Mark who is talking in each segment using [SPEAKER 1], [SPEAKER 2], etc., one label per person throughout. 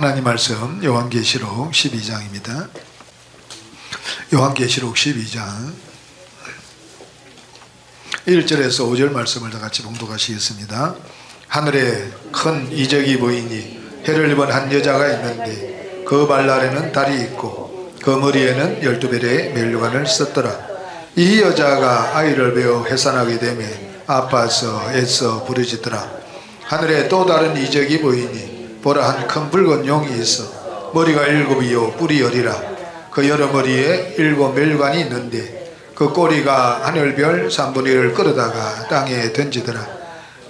[SPEAKER 1] 하나님 말씀 요한계시록 12장입니다. 요한계시록 12장 1절에서 5절 말씀을 다 같이 봉독하시겠습니다. 하늘에 큰 이적이 보이니 해를 입은 한 여자가 있는데 그 발 아래는 달이 있고 그 머리에는 12별의 멸류관을 썼더라. 이 여자가 아이를 베어 해산하게 되면 아파서 애써 부르짖더라. 하늘에 또 다른 이적이 보이니 보라, 한 큰 붉은 용이 있어 머리가 7이요 뿔이 10이라. 그 여러 머리에 7 멸관이 있는데 그 꼬리가 하늘별 3분의 1을 끌어다가 땅에 던지더라.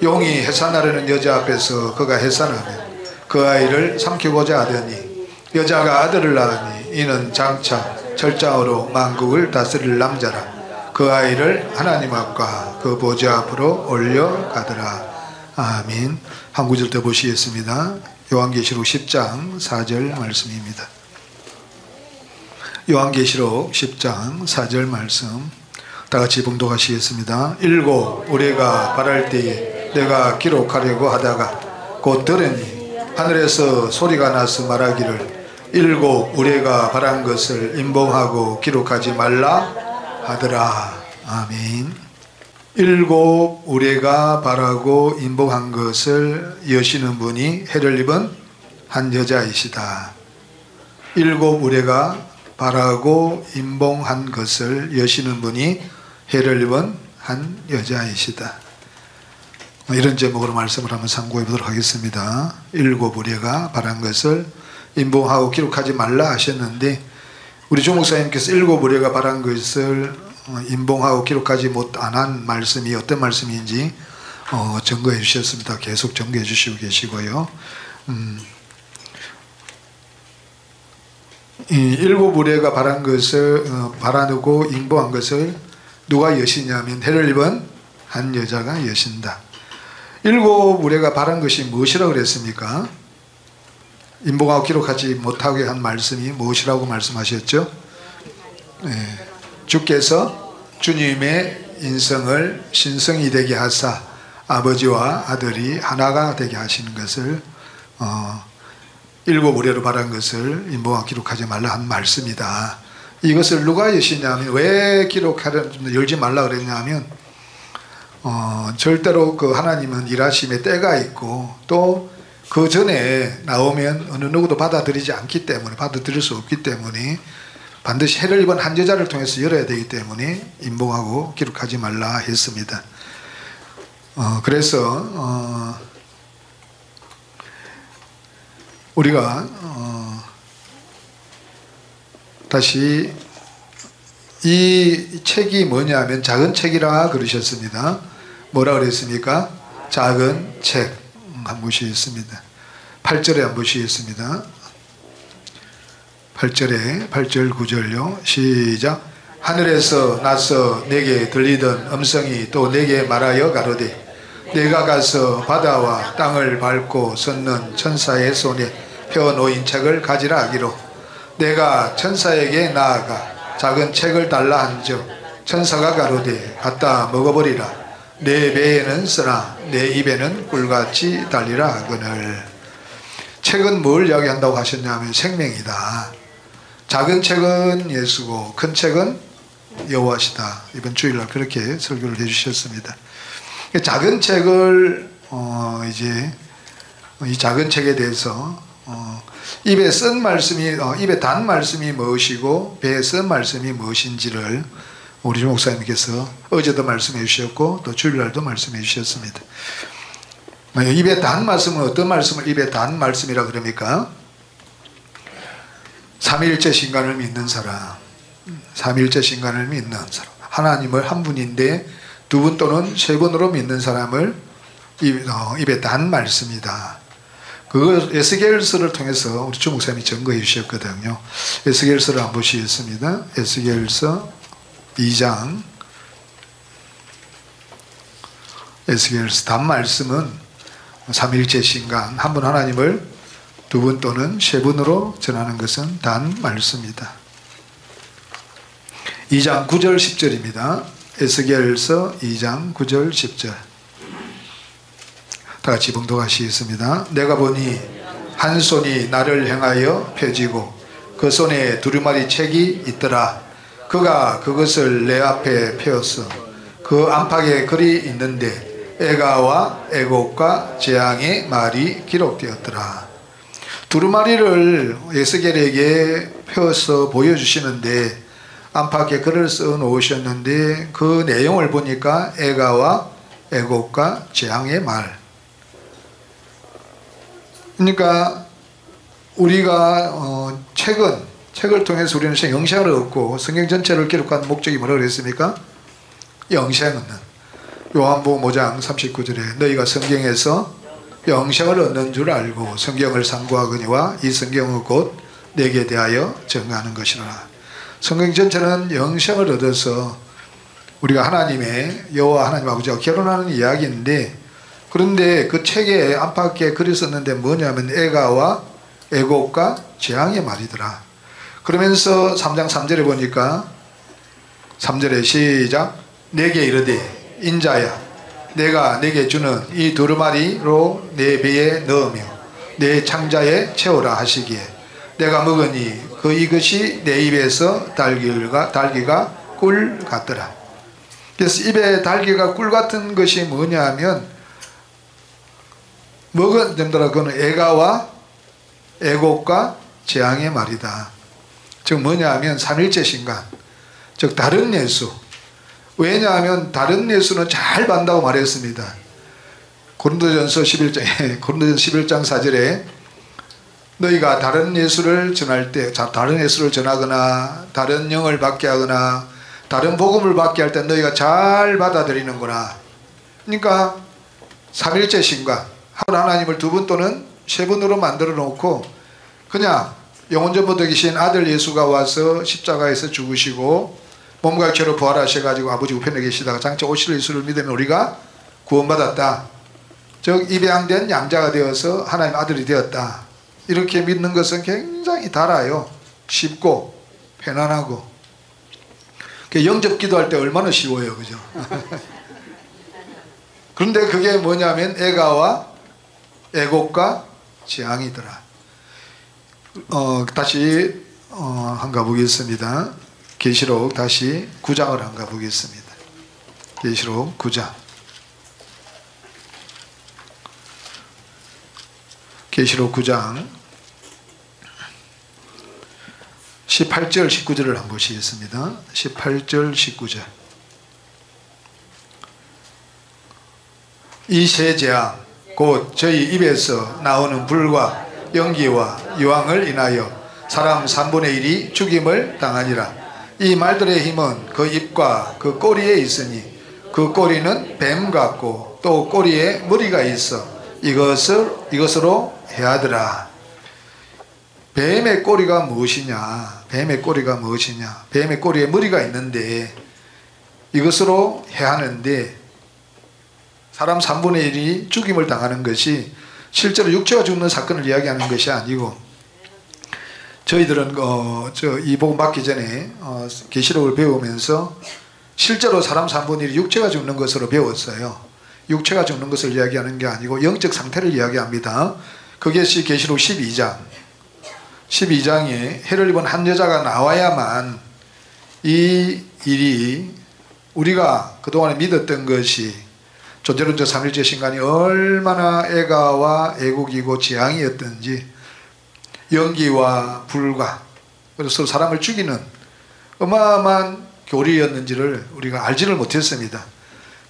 [SPEAKER 1] 용이 해산하려는 여자 앞에서 그가 해산하면 그 아이를 삼키고자 하더니 여자가 아들을 낳으니 이는 장차 철장으로 만국을 다스릴 남자라. 그 아이를 하나님 앞과 그 보좌 앞으로 올려가더라. 아멘. 한 구절 더 보시겠습니다. 요한계시록 10장 4절 말씀입니다. 요한계시록 10장 4절 말씀 다같이 봉독하시겠습니다. 일곱 우레가 발할 때에 내가 기록하려고 하다가 곧 들으니 하늘에서 소리가 나서 말하기를 일곱 우레가 발한 것을 임봉하고 기록하지 말라 하더라. 아멘. 일곱 우레가 발하고 임봉한 것을 여시는 분이 해를 입은 한 여자이시다. 일곱 우레가 발하고 임봉한 것을 여시는 분이 해를 입은 한 여자이시다. 이런 제목으로 말씀을 한번 참고해 보도록 하겠습니다. 일곱 우레가 발한 것을 임봉하고 기록하지 말라 하셨는데 우리 조 목사님께서 일곱 우레가 발한 것을 임봉하고 기록하지 못 안 한 말씀이 어떤 말씀인지 증거해 주셨습니다. 계속 증거해 주시고 계시고요. 이 일곱 우레가 발한 것을 발하고 임봉한 것을 누가 여시냐면 해를 입은 한 여자가 여신다. 일곱 우레가 발한 것이 무엇이라고 그랬습니까? 임봉하고 기록하지 못하게 한 말씀이 무엇이라고 말씀하셨죠? 네. 주께서 주님의 인성을 신성이 되게 하사 아버지와 아들이 하나가 되게 하시는 것을 일곱 우레로 발한 것을 임봉하고 기록하지 말라 한 말씀이다. 이것을 누가 여시냐면 왜 열지 말라 그랬냐면 절대로 그 하나님은 일하심에 때가 있고 또 그 전에 나오면 어느 누구도 받아들이지 않기 때문에 받아들일 수 없기 때문에 반드시 해를 입은 한 여자를 통해서 열어야 되기 때문에 임봉하고 기록하지 말라 했습니다. 그래서 우리가 다시 이 책이 뭐냐면 작은 책이라 그러셨습니다. 뭐라 그랬습니까? 작은 책. 한 보시겠습니다. 8절에 한 보시겠습니다. 8절에 8절 9절요. 시작. 하늘에서 나서 내게 들리던 음성이 또 내게 말하여 가로되 내가 가서 바다와 땅을 밟고 섰는 천사의 손에 펴놓인 책을 가지라 하기로 내가 천사에게 나아가 작은 책을 달라 한즉 천사가 가로되 갖다 먹어버리라. 내 배에는 쓰나 내 입에는 꿀같이 달리라 하거늘. 책은 뭘 이야기한다고 하셨냐면 생명이다. 작은 책은 예수고 큰 책은 여호와시다. 이번 주일날 그렇게 설교를 해주셨습니다. 작은 책을 이제 이 작은 책에 대해서 입에 쓴 말씀이 입에 단 말씀이 무엇이고 배에 쓴 말씀이 무엇인지를 우리 목사님께서 어제도 말씀해 주셨고 또 주일날도 말씀해 주셨습니다. 입에 단 말씀은 어떤 말씀을 입에 단 말씀이라 그럽니까? 삼위일체 신간을 믿는 사람, 삼위일체 신간을 믿는 사람, 하나님을 한 분인데 두 분 또는 세 분으로 믿는 사람을 입에 단 말씀이다. 그걸 에스겔서를 통해서 우리 주 목사님이 증거해 주셨거든요. 에스겔서를 한번 보시겠습니다. 에스겔서 2장. 에스겔서 단 말씀은 삼위일체 신간, 한 분 하나님을 두 분 또는 세 분으로 전하는 것은 단 말씀이다. 2장 9절 10절입니다. 에스겔서 2장 9절 10절 다 같이 봉독하시겠습니다. 내가 보니 한 손이 나를 향하여 펴지고 그 손에 두루마리 책이 있더라. 그가 그것을 내 앞에 펴었어. 그 안팎에 글이 있는데 애가와 애곡과 재앙의 말이 기록되었더라. 두루마리를 에스겔에게 펴서 보여주시는데 안팎에 글을 써 놓으셨는데 그 내용을 보니까 애가와 애곡과 재앙의 말. 그러니까 우리가 책을 통해서 우리는 영생을 얻고 성경 전체를 기록한 목적이 뭐라고 그랬습니까? 영생은 요한복음 5장 39절에 너희가 성경에서 영생을 얻는 줄 알고 성경을 상고하거니와 이 성경은 곧 내게 대하여 증거하는 것이라. 성경 전체는 영생을 얻어서 우리가 하나님의 여호와 하나님 아버지와 결혼하는 이야기인데, 그런데 그 책에 안팎에 글이 썼는데 뭐냐면 애가와 애곡과 재앙의 말이더라. 그러면서 3장 3절에 보니까 3절에 시작. 내게 이르되 인자야 내가 내게 주는 이 두루마리로 내 배에 넣으며 내 창자에 채우라 하시기에 내가 먹으니 이것이 내 입에서 달기가 꿀 같더라. 그래서 입에 달기가 꿀 같은 것이 뭐냐면 먹은 점더라 그는 애가와 애곡과 재앙의 말이다. 즉 뭐냐면 삼일째 신간, 즉 다른 예수. 왜냐하면 다른 예수는 잘 반다고 말했습니다. 고린도전서 11장 4절에 너희가 다른 예수를 전할 때, 다른 예수를 전하거나 다른 영을 받게 하거나 다른 복음을 받게 할 때 너희가 잘 받아들이는구나. 그러니까 삼일째 신간, 하나님을 두 분 또는 세 분으로 만들어 놓고 그냥 영원전부터 계신 아들 예수가 와서 십자가에서 죽으시고 몸과 육체로 부활하셔가지고 아버지 우편에 계시다가 장차 오실 예수를 믿으면 우리가 구원받았다. 즉 입양된 양자가 되어서 하나님 아들이 되었다. 이렇게 믿는 것은 굉장히 달아요. 쉽고 편안하고. 영접 기도할 때 얼마나 쉬워요, 그죠? 그런데 그게 뭐냐면 애가와 애곡과 재앙이더라. 다시 한가 보겠습니다. 계시록 다시 9장을 한가 보겠습니다. 계시록 9장. 계시록 9장 18절 19절을 한번 보시겠습니다. 18절 19절. 이 세 재앙 곧 저희 입에서 나오는 불과 연기와 유황을 인하여 사람 3분의 1이 죽임을 당하니라. 이 말들의 힘은 그 입과 그 꼬리에 있으니 그 꼬리는 뱀 같고 또 꼬리에 머리가 있어 이것으로 해하더라. 뱀의 꼬리가 무엇이냐? 뱀의 꼬리가 무엇이냐? 뱀의 꼬리에 머리가 있는데 이것으로 해하는데 사람 3분의 1이 죽임을 당하는 것이 실제로 육체가 죽는 사건을 이야기하는 것이 아니고, 저희들은 이 복음 받기 전에 계시록을 배우면서 실제로 사람 3분의 1이 육체가 죽는 것으로 배웠어요. 육체가 죽는 것을 이야기하는 게 아니고 영적 상태를 이야기합니다. 그것이 계시록 12장에 해를 입은 한 여자가 나와야만 이 일이 우리가 그동안에 믿었던 것이 존재론적 삼일째 신간이 얼마나 애가와 애곡이고 재앙이었던지, 연기와 불과 그래서 사람을 죽이는 어마어마한 교리였는지를 우리가 알지를 못했습니다.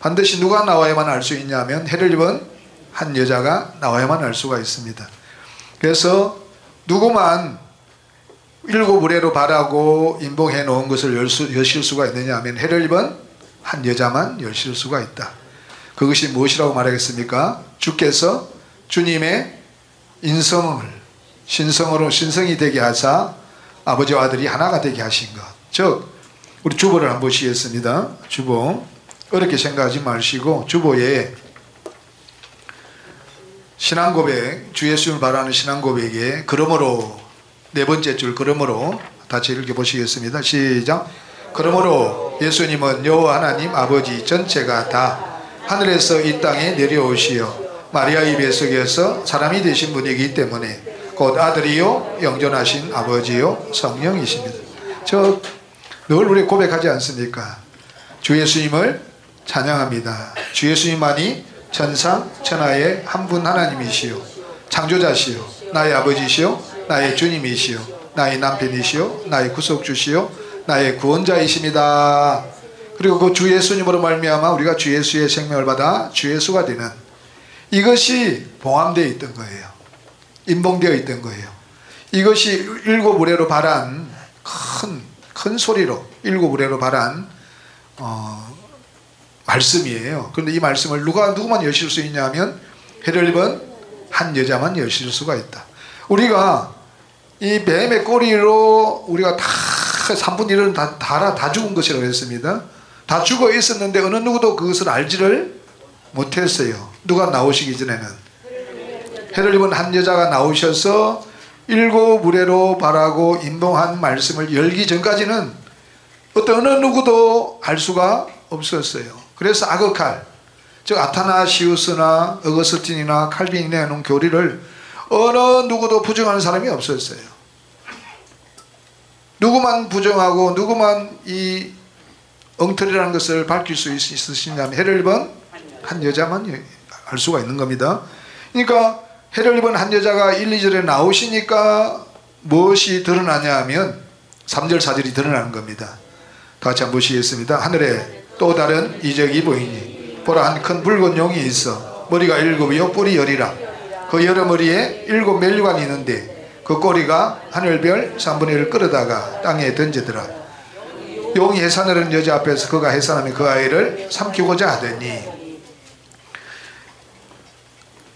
[SPEAKER 1] 반드시 누가 나와야만 알 수 있냐면 해를 입은 한 여자가 나와야만 알 수가 있습니다. 그래서 누구만 일곱 의뢰로 바라고 인봉해 놓은 것을 여실 수가 있느냐 하면 해를 입은 한 여자만 여실 수가 있다. 그것이 무엇이라고 말하겠습니까? 주께서 주님의 신성이 되게 하사 아버지와 아들이 하나가 되게 하신 것. 즉 우리 주보를 한번 보시겠습니다. 주보 어렵게 생각하지 마시고 주보에 신앙고백, 주 예수님을 바라는 신앙고백에 그러므로 네 번째 줄 그러므로 다시 읽어보시겠습니다. 시작. 그러므로 예수님은 여호와 하나님 아버지 전체가 다 하늘에서 이 땅에 내려오시어 마리아 입에 속에서 사람이 되신 분이기 때문에 곧 아들이요 영존하신 아버지요 성령이십니다. 저 늘 우리 고백하지 않습니까? 주 예수님을 찬양합니다. 주 예수님만이 천상 천하의 한 분 하나님이시요 창조자시요 나의 아버지시요 나의 주님이시요 나의 남편이시요 나의 구속주시요 나의 구원자이십니다. 그리고 그 주 예수님으로 말미암아 우리가 주 예수의 생명을 받아 주 예수가 되는 이것이 봉함되어 있던 거예요. 인봉되어 있던 거예요. 이것이 일곱 우레로 발한 큰 소리로 일곱 우레로 발한 말씀이에요. 그런데 이 말씀을 누구만 여실 수 있냐면 해를 입은 한 여자만 여실 수가 있다. 우리가 이 뱀의 꼬리로 우리가 다 3분의 1은 다 죽은 것이라고 했습니다. 다 죽어 있었는데 어느 누구도 그것을 알지를 못했어요. 누가 나오시기 전에는 해를 입은 한 여자가 나오셔서 일곱 우레로 발하고 인봉한 말씀을 열기 전까지는 어떤 어느 누구도 알 수가 없었어요. 그래서 아그칼, 즉 아타나시우스나 어거스틴이나 칼빈이 내놓은 교리를 어느 누구도 부정하는 사람이 없었어요. 누구만 부정하고 누구만 이 엉터리라는 것을 밝힐 수 있으시냐면 해를 입은 한 여자만 알 수가 있는 겁니다. 그러니까 해를 입은 한 여자가 1, 2절에 나오시니까 무엇이 드러나냐 하면 3절 4절이 드러나는 겁니다. 다 같이 한번 보시겠습니다. 하늘에 또 다른 이적이 보이니 보라 한 큰 붉은 용이 있어 머리가 7이요 뿔이 10이라 그 여러 머리에 7 멜류관이 있는데 그 꼬리가 하늘별 3분의 1을 끌어다가 땅에 던지더라. 용이 해산하는 여자 앞에서 그가 해산하며 그 아이를 삼키고자 하더니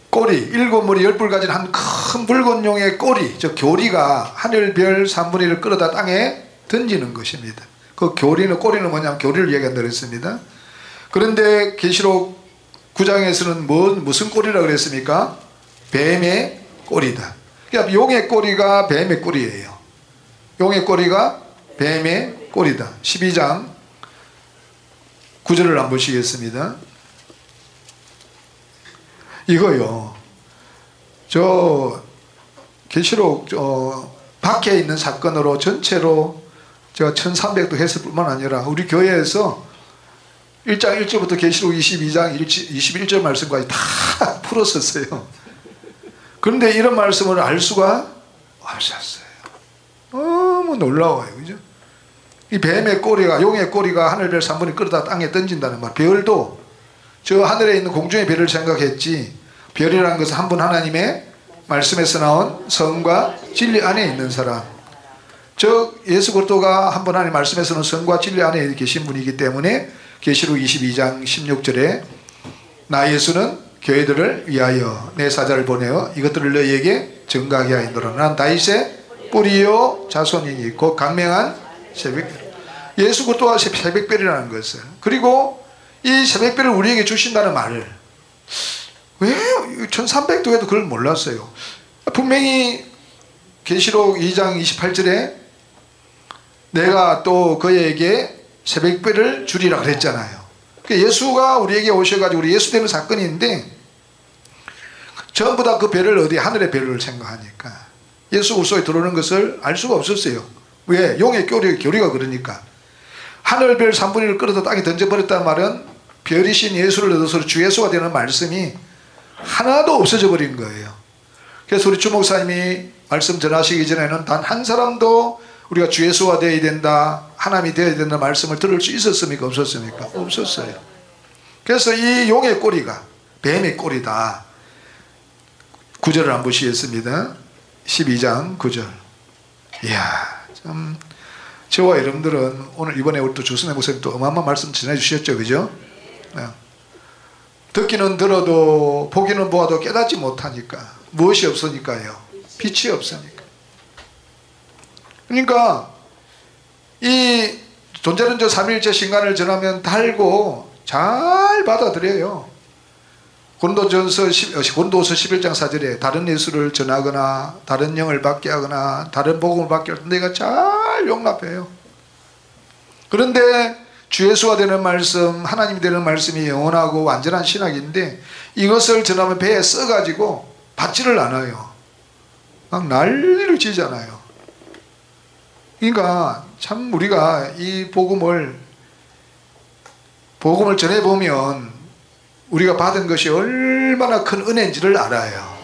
[SPEAKER 1] 꼬리 7머리 10뿔 가진 한 큰 붉은 용의 꼬리 저 교리가 하늘별 3분의 1을 끌어다 땅에 던지는 것입니다. 그 교리는 꼬리는 뭐냐면 교리를 얘기한다고 했습니다. 그런데 계시록 9장에서는 무슨 꼬리라고 그랬습니까? 뱀의 꼬리다. 그러니까 용의 꼬리가 뱀의 꼬리예요. 용의 꼬리가 뱀의 꼬리다. 12장 9절을 한번 보시겠습니다. 이거요. 저 계시록 밖에 있는 사건으로 전체로 제가 1300도 했을 뿐만 아니라 우리 교회에서 1장 1절부터 계시록 22장 21절 말씀까지 다 풀었었어요. 그런데 이런 말씀을 알 수가 없었어요. 너무 놀라워요. 그죠? 이 뱀의 꼬리가 용의 꼬리가 하늘별 3분의 끌어다 땅에 던진다는 말. 별도 저 하늘에 있는 공중의 별을 생각했지 별이라는 것은 한 분 하나님의 말씀에서 나온 성과 진리 안에 있는 사람, 즉 예수 그리스도가 한 분 하나님 말씀에서 나온 성과 진리 안에 계신 분이기 때문에 계시록 22장 16절에 나 예수는 교회들을 위하여 내 사자를 보내어 이것들을 너희에게 증거하게 하였노라. 난 다윗의 뿌리요 자손이니 곧 강명한 새벽별. 예수 그리스도가 새벽별이라는 것을, 그리고 이 새벽별을 우리에게 주신다는 말을 왜 1300도에도 그걸 몰랐어요. 분명히 계시록 2장 28절에 내가 또 그에게 새벽별을 주리라 그랬잖아요. 예수가 우리에게 오셔가지고 우리 예수 되는 사건인데 전부 다 그 별을 어디 하늘의 별을 생각하니까 예수 그리스도에 들어오는 것을 알 수가 없었어요. 왜? 용의 교리가 그러니까. 하늘별 3분의 1을 끌어다 땅에 던져버렸다는 말은 별이신 예수를 얻어서 주 예수가 되는 말씀이 하나도 없어져 버린 거예요. 그래서 우리 주목사님이 말씀 전하시기 전에는 단 한 사람도 우리가 주 예수가 되어야 된다, 하나님이 되어야 된다 말씀을 들을 수 있었습니까? 없었습니까? 없었어요. 그래서 이 용의 꼬리가 뱀의 꼬리다. 9절을 한번 보시겠습니다. 12장 9절. 이야, 참 저와 여러분들은 오늘 이번에 우리 또 조선의 목사님 또 어마어마한 말씀 전해주셨죠, 그죠? 듣기는 들어도 보기는 보아도 깨닫지 못하니까. 무엇이 없으니까요? 빛이 없으니까. 그러니까 이 존재는 저 삼위일체 신간을 전하면 달고 잘 받아들여요. 고린도서 11장 4절에 다른 예수를 전하거나 다른 영을 받게 하거나 다른 복음을 받게 할 때 내가 잘 용납해요. 그런데 주 예수가 되는 말씀, 하나님이 되는 말씀이 영원하고 완전한 신학인데 이것을 전하면 배에 써가지고 받지를 않아요. 막 난리를 치잖아요. 그러니까 참 우리가 이 복음을 전해보면 우리가 받은 것이 얼마나 큰 은혜인지를 알아요.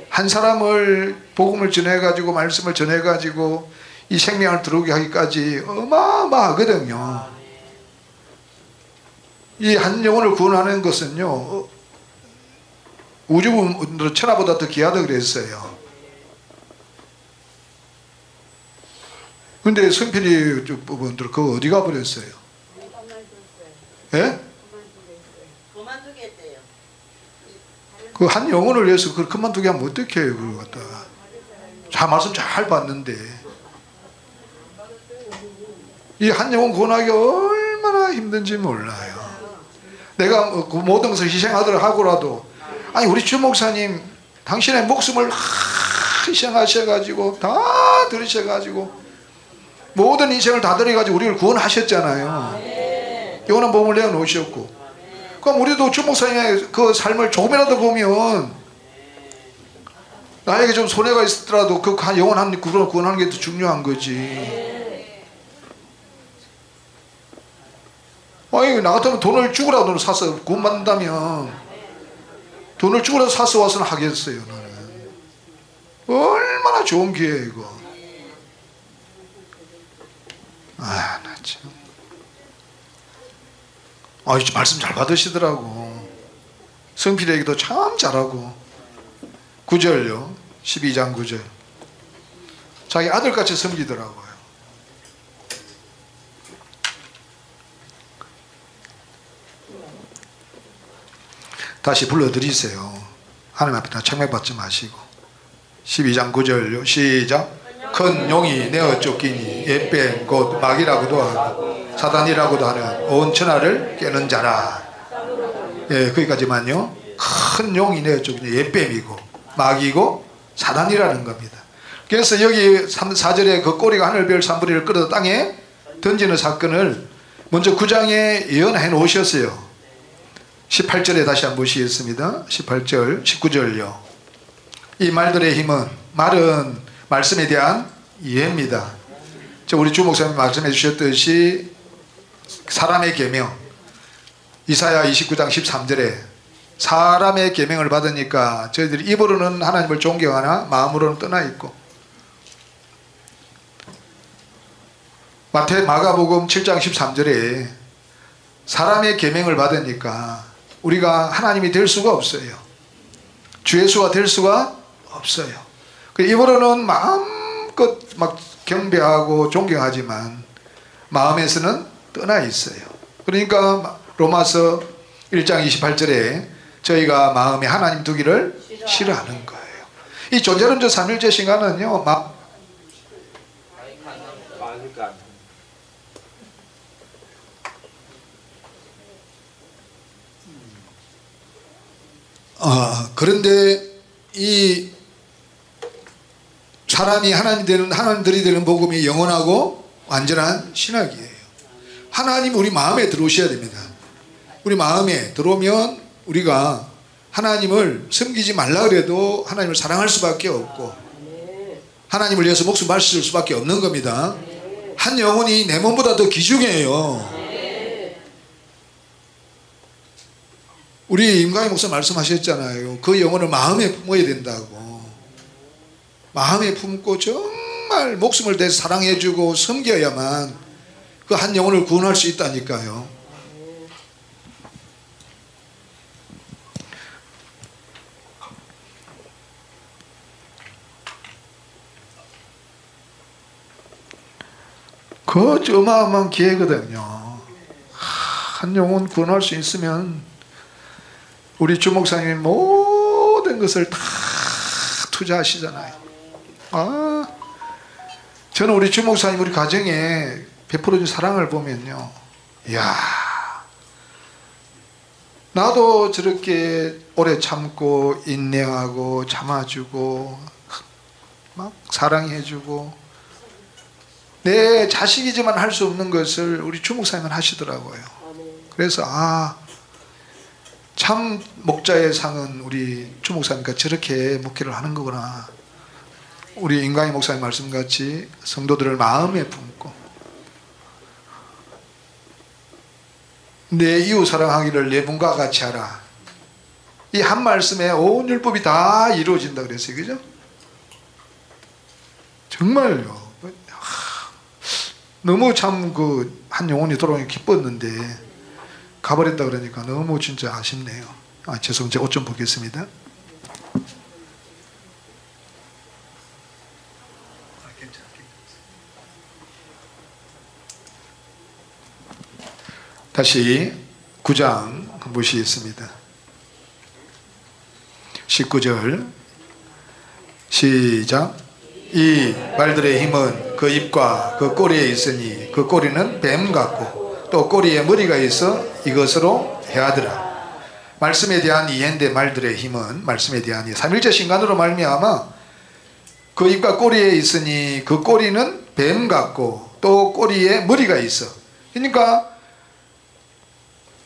[SPEAKER 1] 한 사람을 복음을 전해가지고 말씀을 전해가지고 이 생명을 들어오게 하기까지 어마어마하거든요. 이 한 영혼을 구원하는 것은요, 우주 천하보다 더 귀하다 그랬어요. 근데 성필이 분들 그거 어디 가버렸어요? 예? 그 한 영혼을 위해서 그걸 그만두게 하면 어떻게 해요, 그걸 갖다가. 자, 말씀 잘 봤는데. 이 한 영혼 구원하기 얼마나 힘든지 몰라요. 내가 그 모든 것을 희생하더라도, 아니, 우리 주 목사님, 당신의 목숨을 희생하셔가지고, 다 들으셔가지고, 모든 인생을 다 들여가지고 우리를 구원하셨잖아요. 영원한 복음을 내어놓으셨고. 그럼 우리도 주 목사님의 그 삶을 조금이라도 보면 나에게 좀 손해가 있더라도 그 영원한 구원하는 게 더 중요한 거지. 아니, 나 같으면 돈을 주고라도 사서 구원받는다면 돈을 주고라도 사서 와서는 하겠어요. 나는 얼마나 좋은 기회예요 이거. 나 참. 말씀 잘 받으시더라고. 성필에게도 참 잘하고. 9절요. 12장 9절. 자기 아들같이 섬기더라고요. 다시 불러드리세요. 하나님 앞에 다 청맥받지 마시고. 12장 9절요. 시작. 큰 용이 내어 쫓기니 옛뱀 곧 마귀라고도 하고 사단이라고도 하는 온 천하를 깨는 자라. 예, 거기까지만요. 큰 용이 내어 쫓기니 옛뱀이고 마귀고 사단이라는 겁니다. 그래서 여기 4절에 그 꼬리가 하늘별 산부리를 끌어다 땅에 던지는 사건을 먼저 9장에 예언해 놓으셨어요. 18절에 다시 한번 보시겠습니다. 18절, 19절요. 이 말들의 힘은, 말은 말씀에 대한 이해입니다. 우리 주 목사님 말씀해 주셨듯이 사람의 계명, 이사야 29장 13절에 사람의 계명을 받으니까 저희들이 입으로는 하나님을 존경하나 마음으로는 떠나 있고, 마가복음 7장 13절에 사람의 계명을 받으니까 우리가 하나님이 될 수가 없어요. 주 예수가 될 수가 없어요. 입으로는 마음껏 막 경배하고 존경하지만 마음에서는 떠나 있어요. 그러니까 로마서 1장 28절에 저희가 마음에 하나님 두기를 싫어하는 거예요. 이 존재론적 삼일체 신간은요, 그런데 이 사람이 하나님들이 되는 복음이 영원하고 완전한 신학이에요. 하나님 우리 마음에 들어오셔야 됩니다. 우리 마음에 들어오면 우리가 하나님을 섬기지 말라 그래도 하나님을 사랑할 수밖에 없고 하나님을 위해서 목숨 바칠 수밖에 없는 겁니다. 한 영혼이 내 몸보다 더 귀중해요. 우리 임강희 목사 말씀하셨잖아요. 그 영혼을 마음에 품어야 된다고. 마음에 품고 정말 목숨을 대해서 사랑해주고 섬겨야만 그 한 영혼을 구원할 수 있다니까요. 그 어마어마한 기회거든요. 한 영혼 구원할 수 있으면 우리 주 목사님이 모든 것을 다 투자하시잖아요. 저는 우리 주 목사님 우리 가정에 베풀어준 사랑을 보면요, 이야, 나도 저렇게 오래 참고 인내하고 참아주고 막 사랑해주고 내 자식이지만 할 수 없는 것을 우리 주 목사님은 하시더라고요. 그래서 참 목자의 상은 우리 주 목사님과 저렇게 목회를 하는 거구나. 우리 인강희 목사님 말씀같이 성도들을 마음에 품고 내 이웃 사랑하기를 내 몸과 같이 하라. 이 한 말씀에 온 율법이 다 이루어진다 그랬어요. 그죠? 정말요. 너무 참 한 영혼이 돌아오니 기뻤는데 가버렸다 그러니까 너무 진짜 아쉽네요. 죄송해요. 제가 옷 좀 보겠습니다. 다시 9장 보시겠습니다. 19절 시작. 이 말들의 힘은 그 입과 그 꼬리에 있으니 그 꼬리는 뱀 같고 또 꼬리에 머리가 있어 이것으로 해하더라. 말씀에 대한 이해인데 말들의 힘은 말씀에 대한 이해. 삼일째 신간으로 말미암아 그 입과 꼬리에 있으니 그 꼬리는 뱀 같고 또 꼬리에 머리가 있어. 그러니까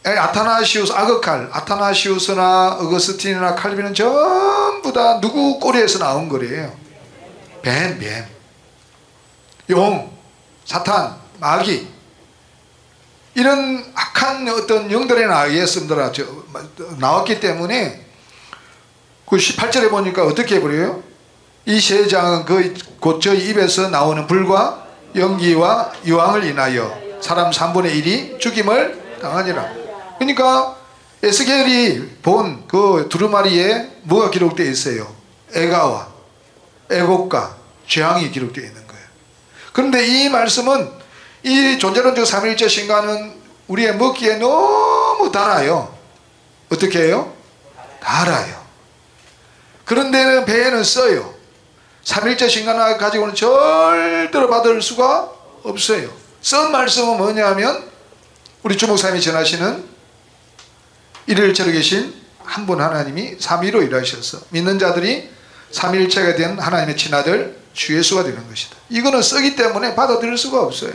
[SPEAKER 1] 아타나시우스, 아그칼, 아타나시우스나 어거스틴이나 칼빈은 전부 다 누구 꼬리에서 나온 거래요. 뱀, 용, 사탄, 마귀, 이런 악한 어떤 영들에 의해서 나왔기 때문에 그 18절에 보니까 어떻게 해버려요? 이 세 장은 곧 저희 입에서 나오는 불과 연기와 유황을 인하여 사람 3분의 1이 죽임을 당하니라. 그러니까 에스겔이 본 그 두루마리에 뭐가 기록되어 있어요? 애가와 애곡과 재앙이 기록되어 있는 거예요. 그런데 이 말씀은 이 존재론적 삼일째 신간은 우리의 먹기에 너무 달아요. 어떻게 해요? 달아요. 그런데 배에는 써요. 삼일째 신간을 가지고는 절대로 받을 수가 없어요. 쓴 말씀은 뭐냐면 우리 주목사님이 전하시는 일일체로 계신 한 분 하나님이 삼위로 일하셔서 믿는 자들이 삼일체가 된 하나님의 친아들 주 예수가 되는 것이다. 이거는 쓰기 때문에 받아들일 수가 없어요.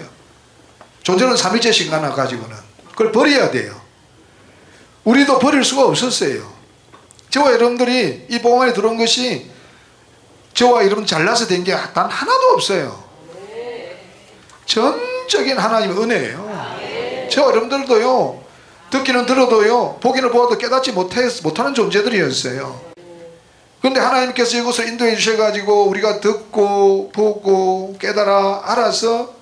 [SPEAKER 1] 존재는 삼일체 신간을 가지고는 그걸 버려야 돼요. 우리도 버릴 수가 없었어요. 저와 여러분들이 이 복음 안에 들어온 것이 저와 여러분 잘나서 된 게 단 하나도 없어요. 전적인 하나님의 은혜예요. 저와 여러분들도요, 듣기는 들어도요, 보기는 보아도 깨닫지 못하는 존재들이었어요. 그런데 하나님께서 이것을 인도해 주셔가지고 우리가 듣고 보고 깨달아 알아서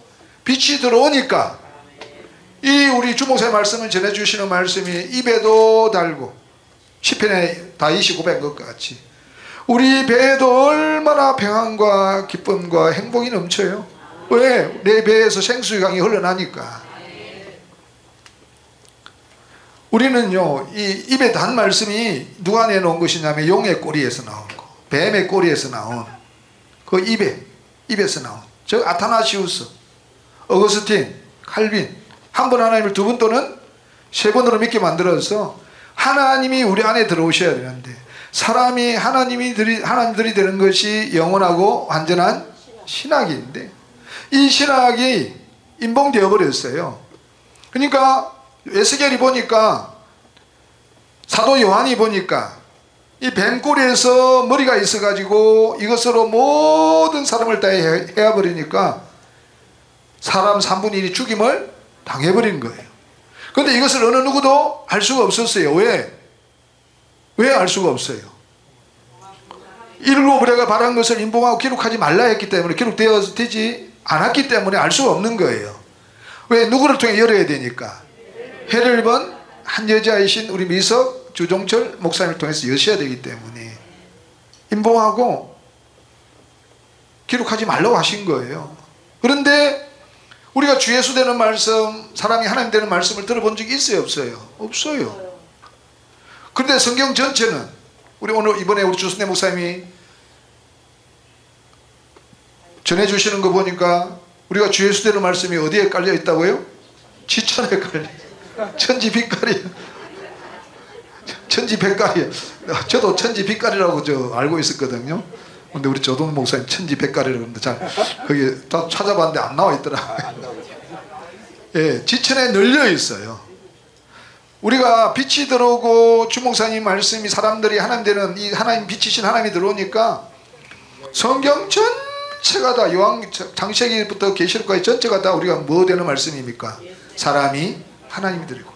[SPEAKER 1] 빛이 들어오니까 이 우리 주목사의 말씀을 전해주시는 말씀이 입에도 달고 시편에 다윗이 고백한 것 같이 우리 배에도 얼마나 평안과 기쁨과 행복이 넘쳐요. 왜? 내 배에서 생수의 강이 흘러나니까. 우리는요, 이 입에 단 말씀이 누가 내놓은 것이냐면 용의 꼬리에서 나온 거, 뱀의 꼬리에서 나온 그 입에서 나온 즉 아타나시우스, 어거스틴, 칼빈, 한 번 하나님을 두 번 또는 세 번으로 믿게 만들어서 하나님이 우리 안에 들어오셔야 되는데 사람이 하나님들이 되는 것이 영원하고 완전한 신학인데 이 신학이 인봉되어 버렸어요. 그러니까 에스겔이 보니까 사도 요한이 보니까 이 뱀꼬리에서 머리가 있어 가지고 이것으로 모든 사람을 다 해야 사람 3분의 1이 죽임을 당해버린 거예요. 그런데 이것을 어느 누구도 알 수가 없었어요. 왜 알 수가 없어요? 일곱 부레가 바란 것을 인봉하고 기록하지 말라 했기 때문에 기록되지 않았기 때문에 알 수가 없는 거예요. 왜? 누구를 통해 열어야 되니까. 해를 번 한 여자이신 우리 미석 주종철 목사님을 통해서 여셔야 되기 때문에 인봉하고 기록하지 말라고 하신 거예요. 그런데 우리가 주 예수 되는 말씀, 사람이 하나님 되는 말씀을 들어본 적이 있어요? 없어요? 없어요. 그런데 성경 전체는 이번에 우리 주순대 목사님이 전해주시는 거 보니까 우리가 주 예수 되는 말씀이 어디에 깔려 있다고요? 지천에 깔려. 천지 빛깔이. 천지 빛깔이. 저도 천지 빛깔이라고 알고 있었거든요. 근데 우리 조동 목사님 천지 빛깔이라고 그러는데 거기 다 찾아봤는데 안 나와 있더라고요. 예, 지천에 널려 있어요. 우리가 빛이 들어오고 주 목사님 말씀이 사람들이 하나님 되는 이 하나님 빛이신 하나님이 들어오니까 성경 전체가 다 창세기부터 계시록까지 전체가 다 우리가 뭐 되는 말씀입니까? 사람이 하나님이 되고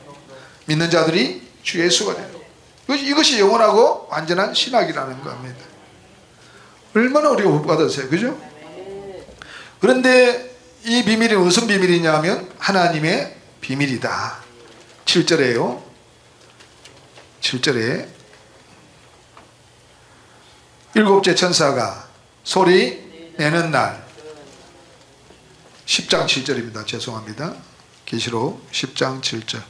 [SPEAKER 1] 믿는 자들이 주 예수가 되고 이것이 영원하고 완전한 신학이라는 겁니다. 얼마나 우리가 못 받았어요, 그죠? 그런데 이 비밀이 무슨 비밀이냐면 하나님의 비밀이다. 7절에요. 7절에 일곱째 천사가 소리 내는 날, 10장 7절입니다. 죄송합니다. 계시록 10장 7절.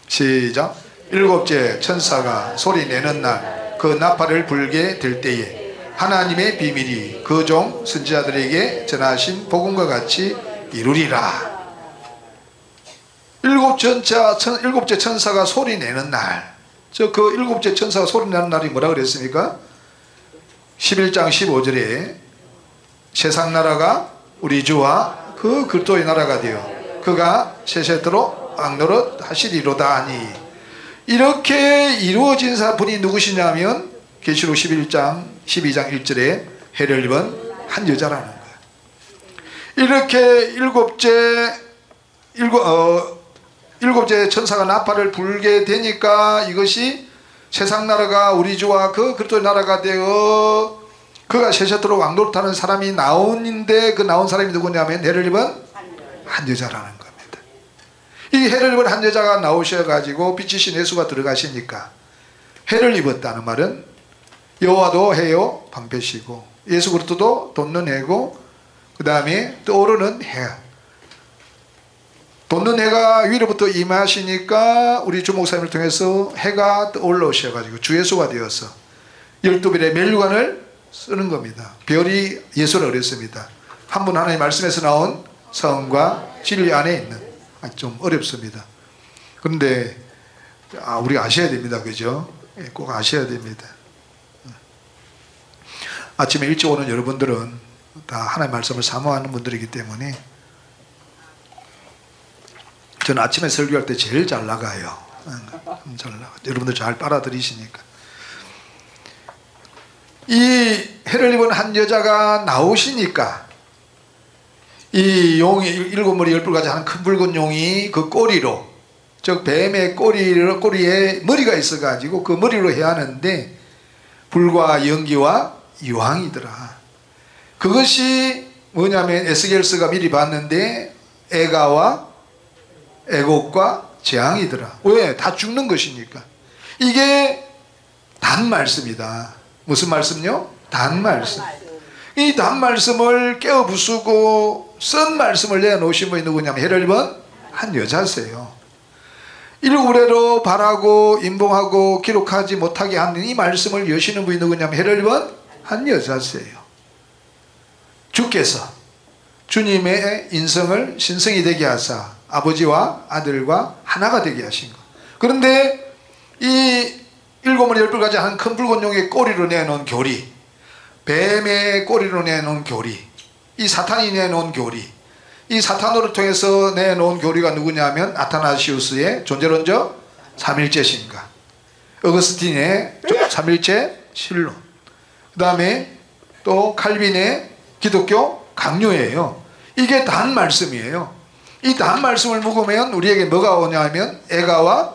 [SPEAKER 1] 시작. 일곱째 천사가 소리 내는 날, 그 나팔을 불게 될 때에 하나님의 비밀이 그 종 선지자들에게 전하신 복음과 같이 이루리라. 일곱째 천사가 소리 내는 날, 그 일곱째 천사가 소리 내는 날이 뭐라 그랬습니까? 11장 15절에 세상 나라가 우리 주와 그 그리스도의 나라가 되어 그가 세세토록 왕노릇 하시리로다 하니, 이렇게 이루어진 분이 누구시냐면 계시록 11장 12장 1절에 해를 입은 한 여자라는 거예요. 이렇게 일곱째 천사가 나팔을 불게 되니까 이것이 세상 나라가 우리 주와 그 그리스도의 나라가 되어 그가 세세토록 왕노릇하는 사람이 나오는데, 그 나온 사람이 누구냐면 해를 입은 한 여자라는 겁니다. 이 해를 입은 한 여자가 나오셔가지고 빛이신 예수가 들어가시니까, 해를 입었다는 말은 여호와도 해요 방패시고 예수 그리스도도 돋는 해고, 그 다음에 떠오르는 해, 돋는 해가 위로부터 임하시니까 우리 주 목사님을 통해서 해가 떠올라오셔가지고 주 예수가 되어서 12별의 멸관을 쓰는 겁니다. 별이 예수라 그랬습니다. 한 분 하나님 말씀에서 나온 성과 진리 안에 있는, 좀 어렵습니다. 그런데 우리가 아셔야 됩니다. 그죠? 꼭 아셔야 됩니다. 아침에 일찍 오는 여러분들은 다 하나님 말씀을 사모하는 분들이기 때문에 저는 아침에 설교할 때 제일 잘 나가요. 잘 나가. 여러분들 잘 빨아들이시니까. 이 해를 입은 한 여자가 나오시니까 이 용이 일곱 머리 열불 가지 하는 큰 붉은 용이 그 꼬리로, 즉 뱀의 꼬리에 머리가 있어가지고 그 머리로 해야 하는데 불과 연기와 유황이더라. 그것이 뭐냐면 에스겔서가 미리 봤는데 애가와 애곡과 재앙이더라. 왜? 다 죽는 것이니까. 이게 단 말씀이다. 무슨 말씀요? 단 말씀. 이 단 말씀을 깨어 부수고 쓴 말씀을 내놓으신 분이 누구냐면 해를 입은 한 여자세요. 일구레로 바라고 임봉하고 기록하지 못하게 하는 이 말씀을 여시는 분이 누구냐면 해를 입은 한 여자세요. 주께서 주님의 인성을 신성이 되게 하사 아버지와 아들과 하나가 되게 하신 것. 그런데 이 일곱 머리 열불 가지 한 큰 붉은 용의 꼬리로 내놓은 교리, 뱀의 꼬리로 내놓은 교리, 이 사탄이 내놓은 교리, 이 사탄으로 통해서 내놓은 교리가 누구냐면 아타나시우스의 존재론적 삼일체신가, 어거스틴의 삼일체 신론, 그 다음에 또 칼빈의 기독교 강요예요. 이게 단 말씀이에요. 이 단 말씀을 묵으면 우리에게 뭐가 오냐면 애가와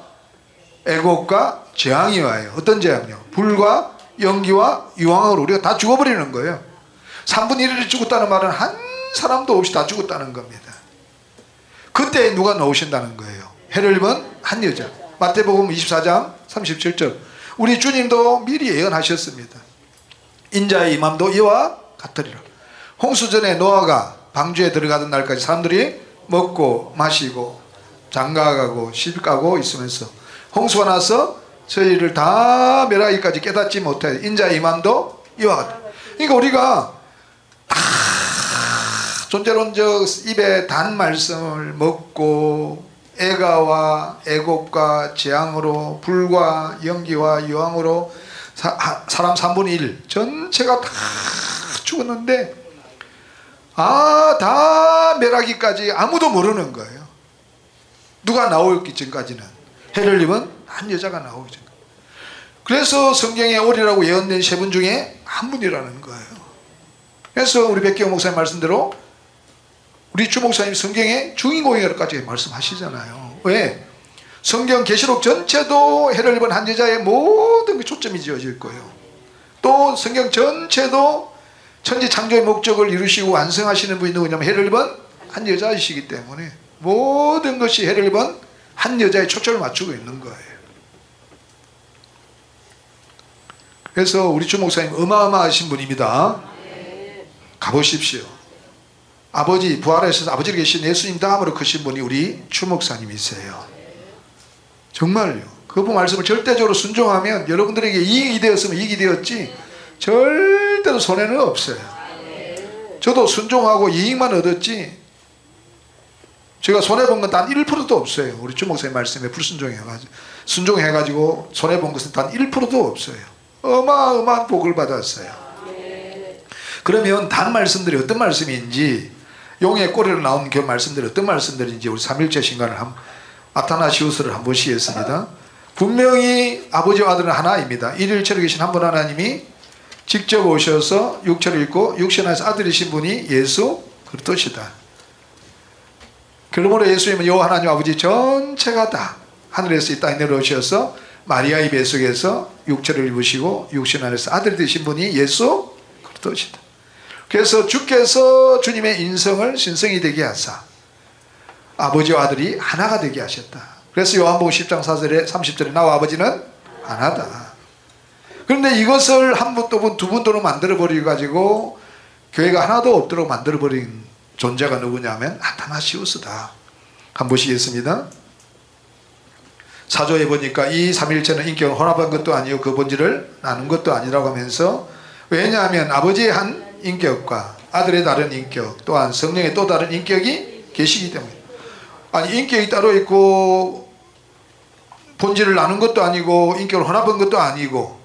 [SPEAKER 1] 애곡과 재앙이 와요. 어떤 재앙이요? 불과 연기와 유황으로 우리가 다 죽어버리는 거예요. 3분의 1이 죽었다는 말은 한 사람도 없이 다 죽었다는 겁니다. 그때 누가 나오신다는 거예요? 해를 입은 한 여자. 마태복음 24장 37절. 우리 주님도 미리 예언하셨습니다. 인자의 임함도 이와 같으리라. 홍수전에 노아가 방주에 들어가던 날까지 사람들이 먹고 마시고 장가가고 시집가고 있으면서 홍수가 나서 저희를 다 멸하기까지 깨닫지 못해 인자의 임함도 이와 같다. 그러니까 우리가 다 존재론적 입에 단 말씀을 먹고 애가와 애곡과 재앙으로 불과 연기와 유황으로 사람 3분의 1 전체가 다 죽었는데 다 멸하기까지 아무도 모르는 거예요. 누가 나오기 전까지는 해를 입은 한 여자가 나오기 전. 그래서 성경에 오리라고 예언된 세 분 중에 한 분이라는 거예요. 그래서 우리 백기영 목사님 말씀대로 우리 주 목사님 성경의 주인공이라고까지 말씀하시잖아요. 왜? 성경 계시록 전체도 해를 입은 한 여자의 모든 게 초점이 지어질 거예요. 또 성경 전체도 천지 창조의 목적을 이루시고 완성하시는 분이 누구냐면 해를 입은 한 여자이시기 때문에 모든 것이 해를 입은 한 여자의 초점을 맞추고 있는 거예요. 그래서 우리 주 목사님 어마어마하신 분입니다. 가보십시오. 아버지 부활하셔서 아버지를 계신 예수님 다음으로 크신 분이 우리 주 목사님이세요. 정말요. 그분 말씀을 절대적으로 순종하면 여러분들에게 이익이 되었으면 이익이 되었지 절대로 손해는 없어요. 저도 순종하고 이익만 얻었지 제가 손해본 건 단 1%도 없어요. 우리 주 목사님 말씀에 불순종해가지고 순종해가지고 손해본 것은 단 1%도 없어요. 어마어마한 복을 받았어요. 그러면 단 말씀들이 어떤 말씀인지 용의 꼬리로 나온 그 말씀들이 어떤 말씀들인지 우리 삼일체 신간을 아타나시우스를 한번 보시겠습니다. 분명히 아버지와 아들은 하나입니다. 일일체로 계신 한 분 하나님이 직접 오셔서 육체를 입고 육신 안에서 아들이신 분이 예수 그리스도시다. 그러므로 예수님은 여호와 하나님 아버지 전체가 다 하늘에서 이 땅에 내려오셔서 마리아의 뱃속에서 육체를 입으시고 육신 안에서 아들 되신 분이 예수 그리스도시다. 그래서 주께서 주님의 인성을 신성이 되게 하사 아버지와 아들이 하나가 되게 하셨다. 그래서 요한복음 10장 4절에 30절에 나와 아버지는 하나다. 그런데 이것을 한 분 또 분 두 분 또는 만들어버리고 가지고 교회가 하나도 없도록 만들어버린 존재가 누구냐면 아타나시우스다. 한번 보시겠습니다. 사조에 보니까 이 삼일체는 인격을 혼합한 것도 아니고 그 본질을 나눈 것도 아니라고 하면서 왜냐하면 아버지의 한 인격과 아들의 다른 인격 또한 성령의 또 다른 인격이 계시기 때문에 아니 인격이 따로 있고 본질을 나눈 것도 아니고 인격을 혼합한 것도 아니고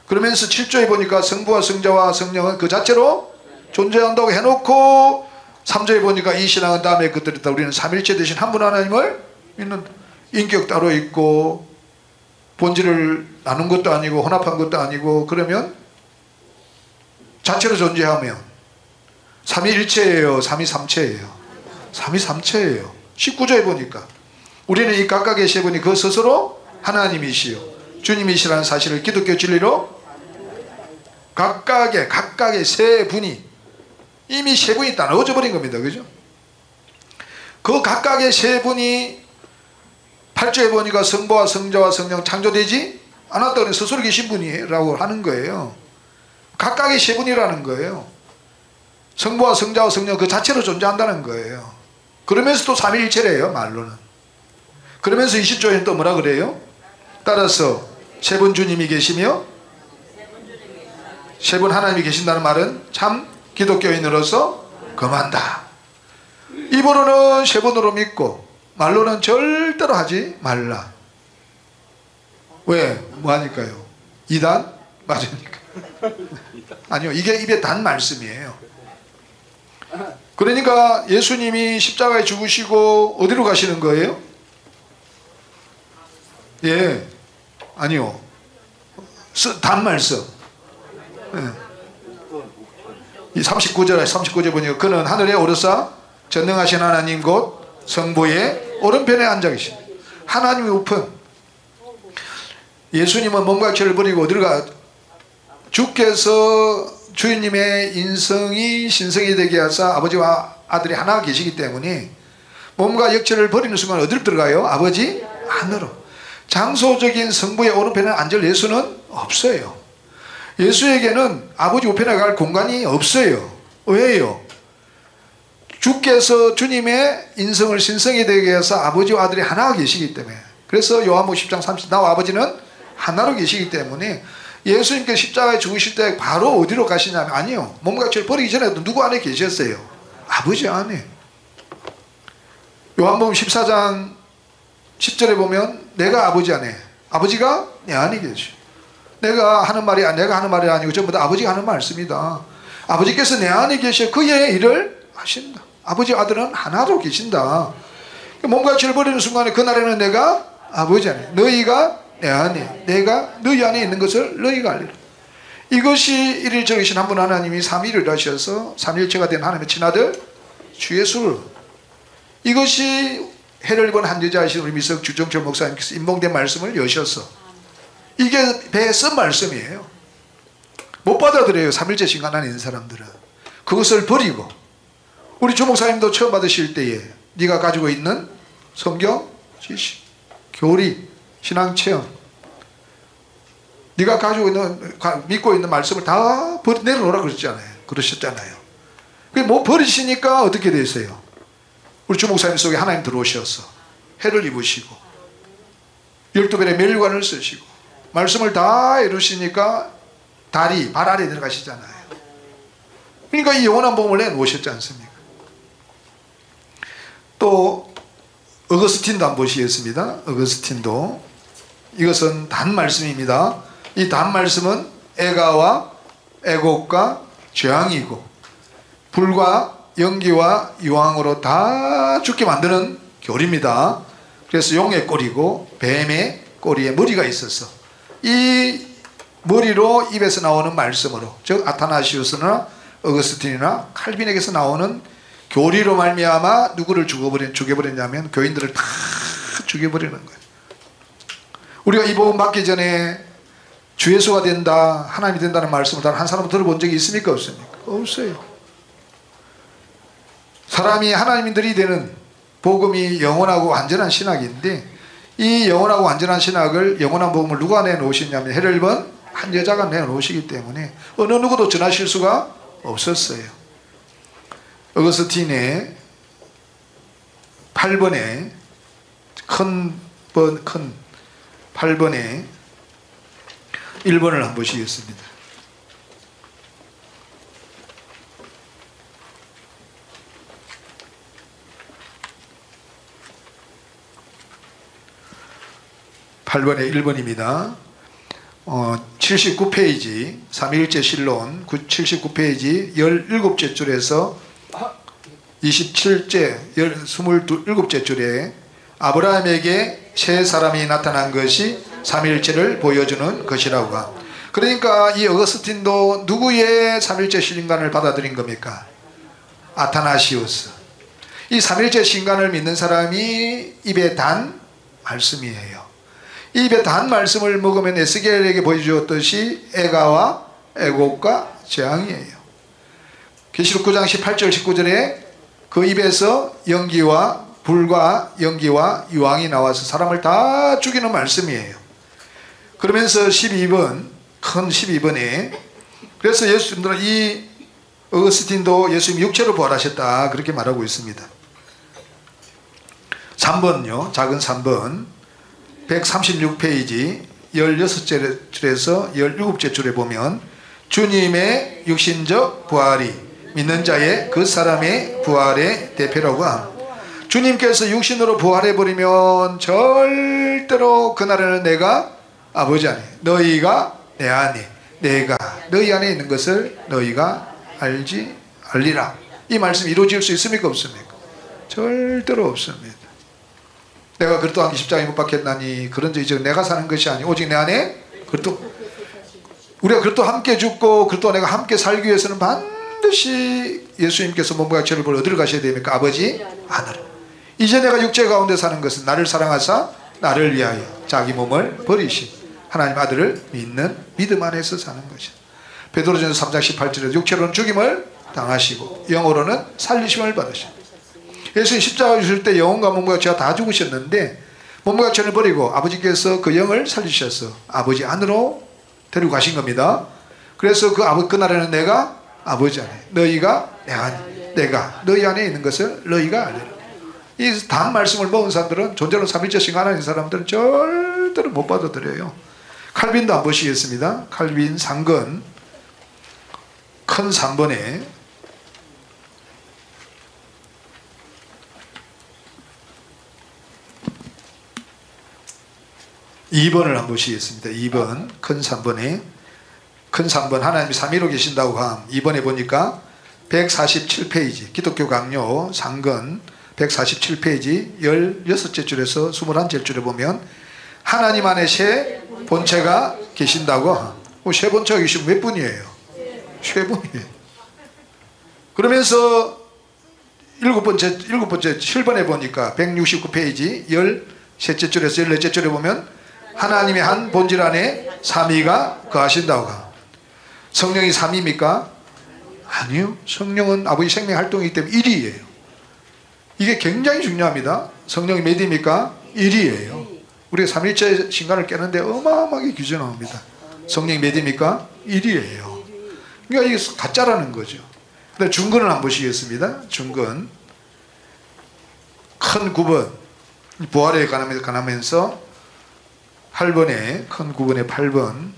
[SPEAKER 1] 그러면서 7조에 보니까 성부와 성자와 성령은 그 자체로 존재한다고 해놓고 3조에 보니까 이 신앙은 다음에 것들이 있다. 우리는 삼일체 되신 한 분 하나님을 믿는 인격 따로 있고 본질을 나눈 것도 아니고 혼합한 것도 아니고 그러면 자체로 존재하면 삼위일체예요, 삼위삼체예요. 삼위삼체예요. 19조에 보니까 우리는 이 각각의 세 분이 그 스스로 하나님이시요 주님이시라는 사실을 기독교 진리로 각각의 세 분이 이미 세 분이 나눠져 버린 겁니다. 그죠? 그 각각의 세 분이 8조에 보니까 성부와 성자와 성령 창조되지 않았다고 스스로 계신 분이라고 하는 거예요. 각각의 세 분이라는 거예요. 성부와 성자와 성령 그 자체로 존재한다는 거예요. 그러면서 또 삼위일체래요. 말로는. 그러면서 20조에는 또 뭐라 그래요? 따라서 세 분 주님이 계시며 세 분 하나님이 계신다는 말은 참 기독교인으로서 금한다. 입으로는 세 분으로 믿고 말로는 절대로 하지 말라. 왜? 뭐 하니까요? 이단? 맞으니까. 아니요, 이게 입에 단 말씀이에요. 그러니까 예수님이 십자가에 죽으시고 어디로 가시는 거예요? 예, 아니요, 단 말씀. 예. 이 39절에 보니까 그는 하늘에 오르사 전능하신 하나님 곧 성부의 오른편에 앉아 계십니다. 하나님의 우편. 예수님은 몸과 액체를 버리고 어디로 가? 주께서 주님의 인성이 신성이 되게 하사 아버지와 아들이 하나 계시기 때문에 몸과 역체를 버리는 순간 어디로 들어가요? 아버지 안으로. 장소적인 성부의 오른편에 앉을 예수는 없어요. 예수에게는 아버지 우편에 갈 공간이 없어요. 왜요? 주께서 주님의 인성을 신성이 되게 해서 아버지와 아들이 하나가 계시기 때문에. 그래서 요한복음 10장 30 나와 아버지는 하나로 계시기 때문에 예수님께서 십자가에 죽으실 때 바로 어디로 가시냐면 아니요, 몸과 육체를 버리기 전에도 누구 안에 계셨어요? 아버지 안에. 요한복음 14장 10절에 보면 내가 아버지 안에, 아버지가 내 안에 계셔. 내가 하는 말이 아니고 전부 다 아버지가 하는 말씀이다. 아버지께서 내 안에 계셔 그의 일을 하신다. 아버지 아들은 하나로 계신다. 몸과 육체를 버리는 순간에 그날에는 내가 아버지 안에, 너희가 내 안에, 내가 너희 안에 있는 것을 너희가 알리라. 이것이 일일 적이신 한 분 하나님이 삼위를 하셔서 삼일체가 된 하나님의 친아들 주 예수를, 이것이 해를 입은 한 여자이신 우리 미석 주정철 목사님께서 인봉된 말씀을 여셔서 이게 배에 쓴 말씀이에요. 못 받아들여요. 삼일체 신간안에 있는 사람들은. 그것을 버리고, 우리 주 목사님도 처음 받으실 때에 네가 가지고 있는 성경 지식, 교리, 신앙체험, 네가 가지고 있는, 믿고 있는 말씀을 다 내려놓으라 그러셨잖아요. 그게 뭐 버리시니까 어떻게 되세요? 우리 주 목사님 속에 하나님 들어오셔서 해를 입으시고 12별의 멸관을 쓰시고 말씀을 다 이루시니까 발 아래 내려가시잖아요. 그러니까 이 영원한 복음을 내놓으셨지 않습니까? 또 어거스틴도 한번 보시겠습니다. 어거스틴도, 이것은 단 말씀입니다. 이 단 말씀은 애가와 애곡과 죄앙이고 불과 연기와 유황으로 다 죽게 만드는 교리입니다. 그래서 용의 꼬리고 뱀의 꼬리에 머리가 있어서 이 머리로 입에서 나오는 말씀으로, 즉 아타나시우스나 어거스틴이나 칼빈에게서 나오는 교리로 말미암아 누구를 죽여버렸냐면 교인들을 다 죽여버리는 거예요. 우리가 이 복음 받기 전에 주 예수가 된다, 하나님이 된다는 말씀을 단 한 사람 들어본 적이 있습니까? 없습니까? 없어요. 사람이 하나님들이 되는 복음이 영원하고 완전한 신학인데, 이 영원하고 완전한 신학을, 영원한 복음을 누가 내놓으시냐면 해를 입은 한 여자가 내놓으시기 때문에 어느 누구도 전하실 수가 없었어요. 어거스틴의 8번에 큰 8번에 1번을 한번 보시겠습니다. (8번에) 1번입니다. 79페이지 삼위일체 실론 79페이지 17째 줄에서 27째 27째 줄에 아브라함에게 새 사람이 나타난 것이 삼위일체를 보여주는 것이라고 합니다. 그러니까 이 어거스틴도 누구의 삼위일체 신간을 받아들인 겁니까? 아타나시우스. 이 삼위일체 신간을 믿는 사람이 입에 단 말씀이에요. 입에 단 말씀을 먹으면 에스겔에게 보여주었듯이 애가와 애곡과 재앙이에요. 계시록 9장 18절 19절에 그 입에서 연기와 불과 연기와 유황이 나와서 사람을 다 죽이는 말씀이에요. 그러면서 12번 큰 12번에 그래서 예수님들은 이 어거스틴도 예수님 육체로 부활하셨다 그렇게 말하고 있습니다. 3번요. 작은 3번 136페이지 16째 줄에서 17째 줄에 보면 주님의 육신적 부활이 믿는 자의 그 사람의 부활의 대표라고 합니다. 주님께서 육신으로 부활해버리면 절대로 그날에는 내가 아버지 안에, 너희가 내 안에, 내가 너희 안에 있는 것을 너희가 알리라. 이 말씀이 이루어질 수 있습니까? 없습니까? 절대로 없습니다. 내가 그리스도 안에 십자가에 못 박혔나니 그런즉 이제 내가 사는 것이 아니 오직 내 안에 그리스도, 우리가 그리스도 함께 죽고 그리스도 내가 함께 살기 위해서는 반드시 예수님께서 몸과 육체를 보러 어디를 가셔야 됩니까? 아버지 하늘을. 이제 내가 육체 가운데 사는 것은 나를 사랑하사 나를 위하여 자기 몸을 버리신 하나님 아들을 믿는 믿음 안에서 사는 것이다. 베드로전서 3장 18절에 육체로는 죽임을 당하시고 영으로는 살리심을 받으시다. 예수님 십자가 주실 때 영혼과 몸과 육체가 다 죽으셨는데 몸과 육체를 버리고 아버지께서 그 영을 살리셔서 아버지 안으로 데리고 가신 겁니다. 그래서 그날에는 내가 아버지 안에, 너희가 내 안에, 내가 너희 안에 있는 것을 너희가 알리라. 이 단 말씀을 먹은 사람들은 존재로 삼위일체 신간 아닌 사람들은 절대로 못 받아들여요. 칼빈도 한번 보시겠습니다. 칼빈 상근 큰 3번에 2번을 한번 보시겠습니다. 2번 큰 3번에 큰 3번 하나님이 3위로 계신다고 함. 2번에 보니까 147페이지 기독교 강요 상근 147페이지 16째 줄에서 21째 줄에 보면 하나님 안에 새 본체가 계신다고 함. 세 번째 하기 쉬운 몇 분이에요? 세 분이에요. 그러면서 일곱 번째 7번에 보니까 169페이지 13째 줄에서 14째 줄에 보면 하나님의 한 본질 안에 삼위가 거하신다고. 성령이 삼위입니까? 아니요. 성령은 아버지 생명 활동이기 때문에 1위예요. 이게 굉장히 중요합니다. 성령이 몇 위입니까? 1위예요. 우리가 삼일체 신간을 깨는데 어마어마하게 규제 나옵니다. 성령이 몇 위입니까? 1위예요. 그러니까 이게 가짜라는 거죠. 근데 중근을 한번 보시겠습니다. 중근 큰 9번 부활에 관하면서 8번에 큰 9번에 8번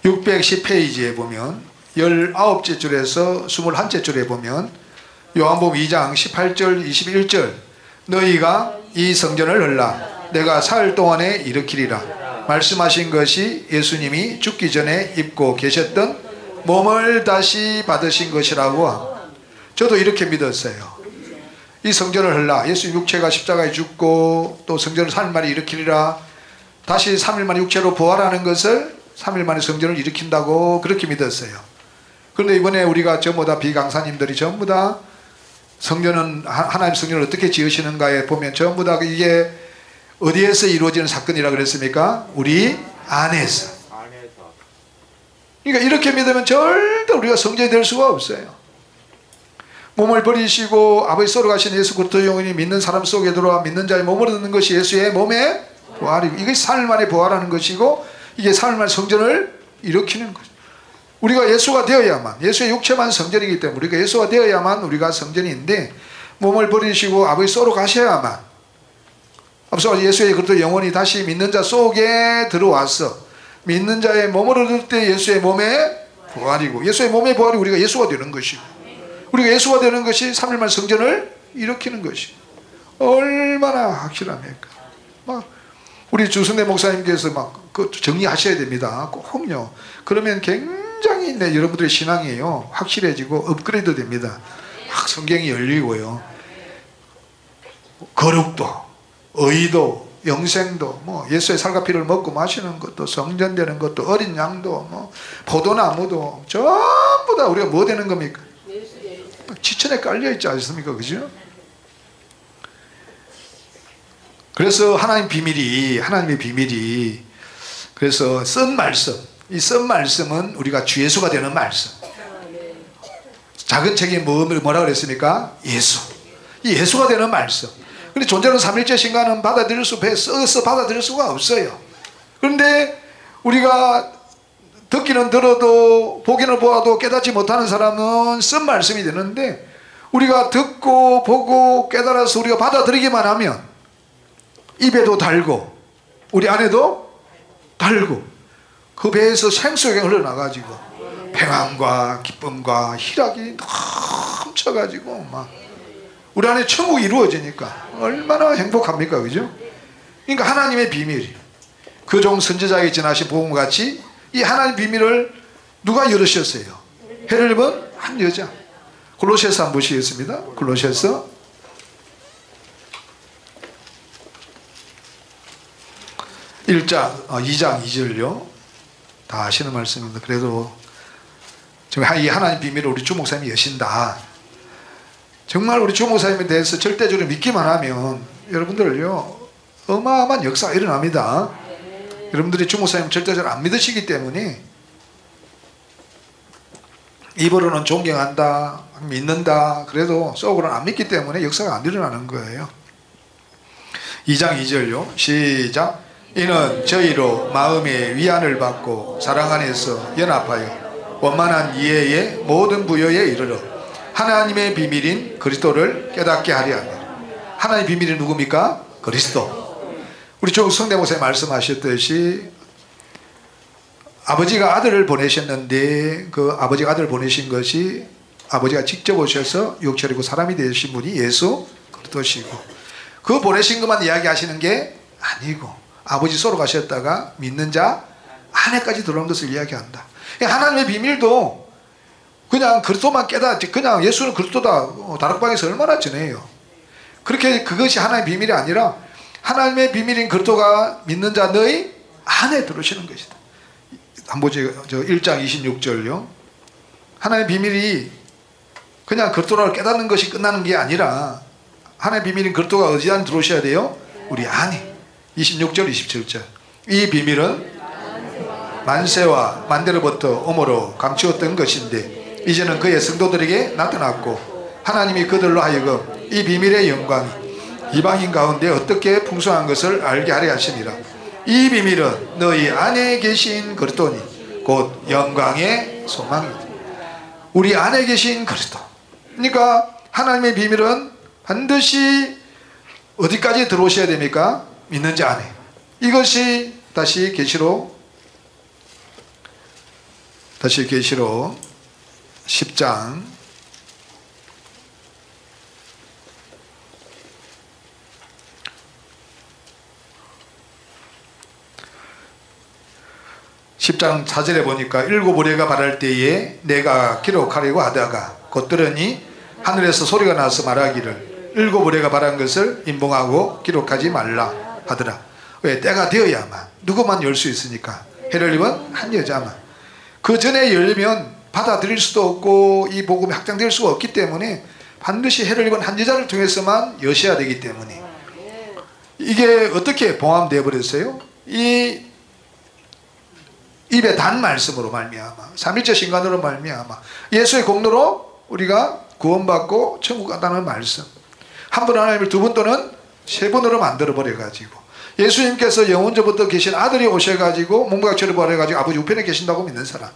[SPEAKER 1] 610페이지에 보면 19째 줄에서 21째 줄에 보면 요한복음 2장 18절 21절 너희가 이 성전을 헐라 내가 사흘 동안에 일으키리라 말씀하신 것이 예수님이 죽기 전에 입고 계셨던 몸을 다시 받으신 것이라고. 저도 이렇게 믿었어요. 이 성전을 헐라 예수 육체가 십자가에 죽고 또 성전을 3일 만에 일으키리라 다시 3일 만에 육체로 부활하는 것을 3일 만에 성전을 일으킨다고 그렇게 믿었어요. 그런데 이번에 우리가 전부 다 비강사님들이 전부 다 성전은 하나님 성전을 어떻게 지으시는가에 보면 전부 다 이게 어디에서 이루어지는 사건이라고 그랬습니까? 우리 안에서. 그러니까 이렇게 믿으면 절대 우리가 성전이 될 수가 없어요. 몸을 버리시고 아버지 쏘러 가신 예수 그리스도 영혼이 믿는 사람 속에 들어와 믿는 자의 몸을 얻는 것이 예수의 몸의 부활이고 이게 3일 만에 부활하는 것이고 이게 3일 만에 성전을 일으키는 거죠. 우리가 예수가 되어야만 예수의 육체만 성전이기 때문에 우리가 예수가 되어야만 우리가 성전인데 몸을 버리시고 아버지 쏘러 가셔야만 앞서 예수의 그리스도 영혼이 다시 믿는 자 속에 들어와서 믿는 자의 몸을 얻을 때 예수의 몸의 부활이고 예수의 몸의 부활이 우리가 예수가 되는 것이고 우리가 예수가 되는 것이 3일 만에 성전을 일으키는 것이 얼마나 확실합니까? 막 우리 주승대 목사님께서 막 그 정리하셔야 됩니다. 꼭요. 그러면 굉장히 여러분들의 신앙이요 확실해지고 업그레이드 됩니다. 막 성경이 열리고요. 거룩도, 의도, 영생도, 뭐 예수의 살과 피를 먹고 마시는 것도, 성전되는 것도, 어린 양도, 뭐 포도나무도 전부 다 우리가 뭐 되는 겁니까? 지천에 깔려 있지 않습니까? 그죠? 그래서 하나님의 비밀이 그래서 쓴 말씀, 이 쓴 말씀은 우리가 주 예수가 되는 말씀. 작은 책이 뭐라 그랬습니까? 예수. 이 예수가 되는 말씀. 근데 존재는 삼일째 신간은 써서 받아들일 수가 없어요. 그런데 우리가 듣기는 들어도 보기는 보아도 깨닫지 못하는 사람은 쓴 말씀이 되는데 우리가 듣고 보고 깨달아서 우리가 받아들이기만 하면 입에도 달고 우리 안에도 달고 그 배에서 생수가 흘러나가지고 평안과 기쁨과 희락이 넘쳐가지고 막 우리 안에 천국이 이루어지니까 얼마나 행복합니까? 그죠? 그러니까 하나님의 비밀 그 종 선지자에게 전하신 복음같이 이 하나님의 비밀을 누가 열으셨어요? 해를 입은 한 여자. 골로새서 한번 보시겠습니다. 골로새서 2장 2절요. 다 아시는 말씀입니다. 그래도 지금 이 하나님 비밀을 우리 주 목사님이 여신다. 정말 우리 주 목사님에 대해서 절대적으로 믿기만 하면 여러분들요 어마어마한 역사가 일어납니다. 여러분들이 주 목사님 절대적으로 안 믿으시기 때문에 입으로는 존경한다, 믿는다. 그래도 속으로는 안 믿기 때문에 역사가 안 일어나는 거예요. 2장 2절요. 시작. 이는 저희로 마음의 위안을 받고 사랑 안에서 연합하여 원만한 이해의 모든 부여에 이르러 하나님의 비밀인 그리스도를 깨닫게 하려 합니다. 하나님의 비밀이 누굽니까? 그리스도. 우리 조 성대 목사님 말씀하셨듯이 아버지가 아들을 보내셨는데 그 아버지가 아들을 보내신 것이 아버지가 직접 오셔서 육체이고 사람이 되신 분이 예수 그리스도시고 그 보내신 것만 이야기하시는 게 아니고 아버지 쏘러 가셨다가 믿는 자 안에까지 들어온 것을 이야기한다. 하나님의 비밀도 그냥 그리스도만 깨닫지 그냥 예수는 그리스도다 다락방에서 얼마나 전해요. 그렇게 그것이 하나님의 비밀이 아니라 하나님의 비밀인 그리스도가 믿는 자 너희 안에 들어오시는 것이다. 한번 보죠. 1장 26절요. 하나님의 비밀이 그냥 그리스도를 깨닫는 것이 끝나는 게 아니라 하나님의 비밀인 그리스도가 어디 안에 들어오셔야 돼요? 우리 안에. 26절 27절. 이 비밀은 만세와 만대로부터 오므로 감추었던 것인데 이제는 그의 성도들에게 나타났고 하나님이 그들로 하여금 이 비밀의 영광이 이방인 가운데 어떻게 풍성한 것을 알게 하려 하심이라. 이 비밀은 너희 안에 계신 그리스도니 곧 영광의 소망이다. 우리 안에 계신 그리스도. 그러니까 하나님의 비밀은 반드시 어디까지 들어오셔야 됩니까? 믿는 자 안에. 이것이 다시 계시록 10장 10장 4절에 보니까 일곱 우레가 발할 때에 내가 기록하려고 하다가 곧 들으니 하늘에서 소리가 나서 말하기를 일곱 우레가 발한 것을 인봉하고 기록하지 말라 하더라. 왜? 때가 되어야만 누구만 열 수 있으니까. 해를 입은 한 여자만. 그 전에 열리면 받아들일 수도 없고 이 복음이 확장될 수가 없기 때문에 반드시 해를 입은 한 여자를 통해서만 여셔야 되기 때문에 이게 어떻게 봉함되어 버렸어요? 이 입에 단 말씀으로 말미암아 삼일째 신간으로 말미암아 예수의 공로로 우리가 구원받고 천국 간다는 말씀. 한 번 하나님을 두 번 또는 세 번으로 만들어 버려 가지고 예수님께서 영원전부터 계신 아들이 오셔 가지고 몸과 육체를 부활해 가지고 아버지 우편에 계신다고 믿는 사람,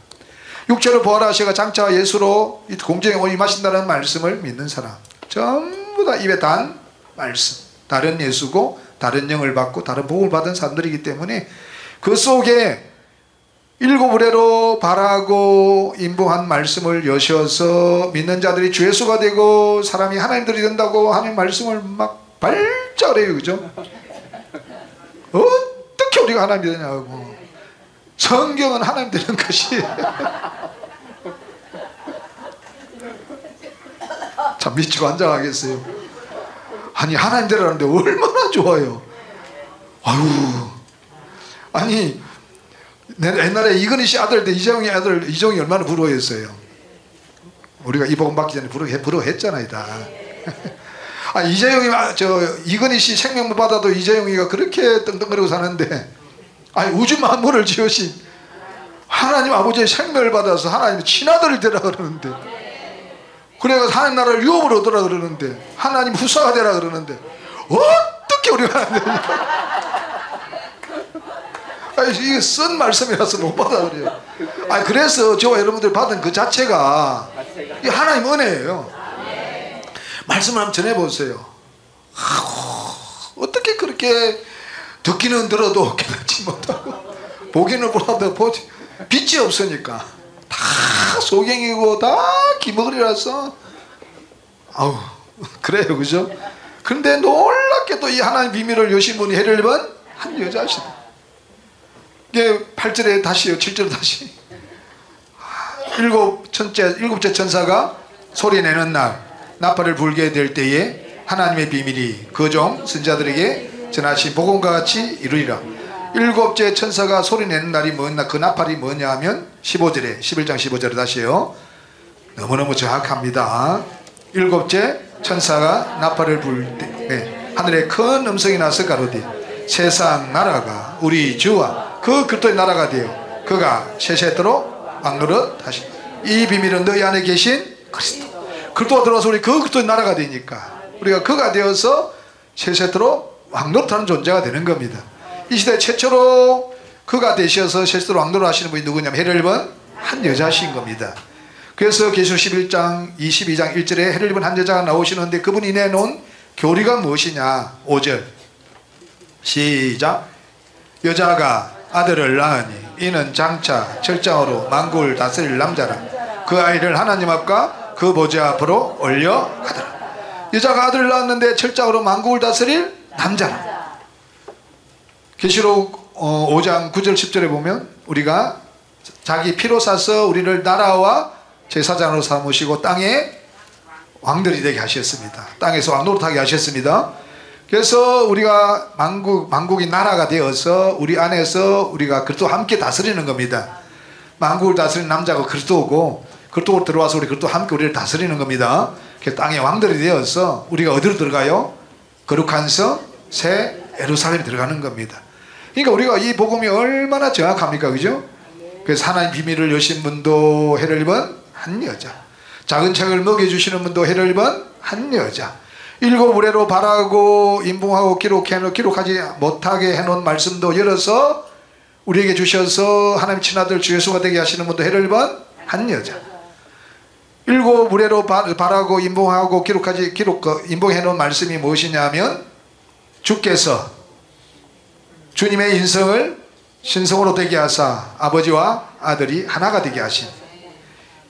[SPEAKER 1] 육체를 부활하셔가 장차 예수로 공중에 임하신다는 말씀을 믿는 사람, 전부 다 입에 단 말씀, 다른 예수고 다른 영을 받고 다른 복을 받은 사람들이기 때문에 그 속에 일곱 우레로 발하고 인봉한 말씀을 여셔서 믿는 자들이 주 예수가 되고 사람이 하나님들이 된다고 하는 말씀을 막 발자래요. 그죠? 어떻게 우리가 하나님이 되냐고. 성경은 하나님 되는 것이 참 미치고 환장하겠어요. 아니 하나님 되라는데 얼마나 좋아요. 아유, 아니 옛날에 이건희 씨 아들 때 이재용이 아들 이재용이 얼마나 부러워했어요. 우리가 이 복음 받기 전에 부러워했잖아요 다. 아, 이재용이 이건희 씨 생명을 받아도 이재용이가 그렇게 떵떵거리고 사는데 아니 우주 만물을 지으신 하나님 아버지의 생명을 받아서 하나님 친아들을 되라 그러는데 그래서 하나님 나라를 유업으로 얻으라 그러는데 하나님 후사가 되라 그러는데 어떻게 우리가 하나님 아니, 이게 쓴 말씀이라서 못 받아들여요. 아니, 그래서 저와 여러분들 받은 그 자체가 이 하나님 은혜예요. 말씀을 한번 전해보세요. 어떻게 그렇게 듣기는 들어도 깨닫지 못하고 보기는 보라도 보지 빛이 없으니까 다 소경이고 다 기머리라서 아우 그래요. 그죠? 근데 놀랍게도 이 하나님 비밀을 여신 분이 해를 입은 한 여자시다. 이게 8절에 다시요. 7절에 다시 일곱째 천사가 소리내는 날 나팔을 불게 될 때에 하나님의 비밀이 그 종 선자들에게 전하신 복음과 같이 이루리라. 일곱째 천사가 소리내는 날이 뭐냐, 그 나팔이 뭐냐 하면 15절에 11장 15절에 다시요. 너무너무 정확합니다. 일곱째 천사가 나팔을 불 때 하늘에 큰 음성이 나서 가로되 세상 나라가 우리 주와 그 그리스도의 나라가 되어 그가 세세토록 왕노릇 하시. 이 비밀은 너희 안에 계신 그리스도. 그리스도가 들어와서 우리 그 그리스도의 나라가 되니까 우리가 그가 되어서 세세토록 왕노릇하는 존재가 되는 겁니다. 이 시대 최초로 그가 되셔서 세세토록 왕노릇 하시는 분이 누구냐면 해를 입은 한 여자신 겁니다. 그래서 계시록 11장 22장 1절에 해를 입은 한 여자가 나오시는데 그분이 내놓은 교리가 무엇이냐. 5절 시작. 여자가 아들을 낳으니 이는 장차 철장으로 만국을 다스릴 남자라. 그 아이를 하나님 앞과 그 보좌 앞으로 올려가더라. 여자가 아들을 낳았는데 철장으로 만국을 다스릴 남자라. 계시록 5장 9절 10절에 보면 우리가 자기 피로 사서 우리를 나라와 제사장으로 삼으시고 땅에 왕들이 되게 하셨습니다. 땅에서 왕노릇하게 하셨습니다. 그래서 우리가 만국이 나라가 되어서 우리 안에서 우리가 그리스도와 함께 다스리는 겁니다. 만국을 다스리는 남자가 그리스도고 그리스도로 들어와서 우리 그리스도와 함께 우리를 다스리는 겁니다. 그래서 땅의 왕들이 되어서 우리가 어디로 들어가요? 거룩한 성 새 예루살렘에 들어가는 겁니다. 그러니까 우리가 이 복음이 얼마나 정확합니까? 그죠? 그래서 하나님 비밀을 여신 분도 해를 입은 한 여자, 작은 책을 먹여주시는 분도 해를 입은 한 여자, 일곱 우레로 바라고 인봉하고 기록하지 못하게 해놓은 말씀도 열어서 우리에게 주셔서 하나님 친아들 주 예수가 되게 하시는 분도 해를 입은 한 여자, 일곱 우레로 바라고 인봉하고 인봉해놓은 말씀이 무엇이냐면 주께서 주님의 인성을 신성으로 되게 하사 아버지와 아들이 하나가 되게 하신,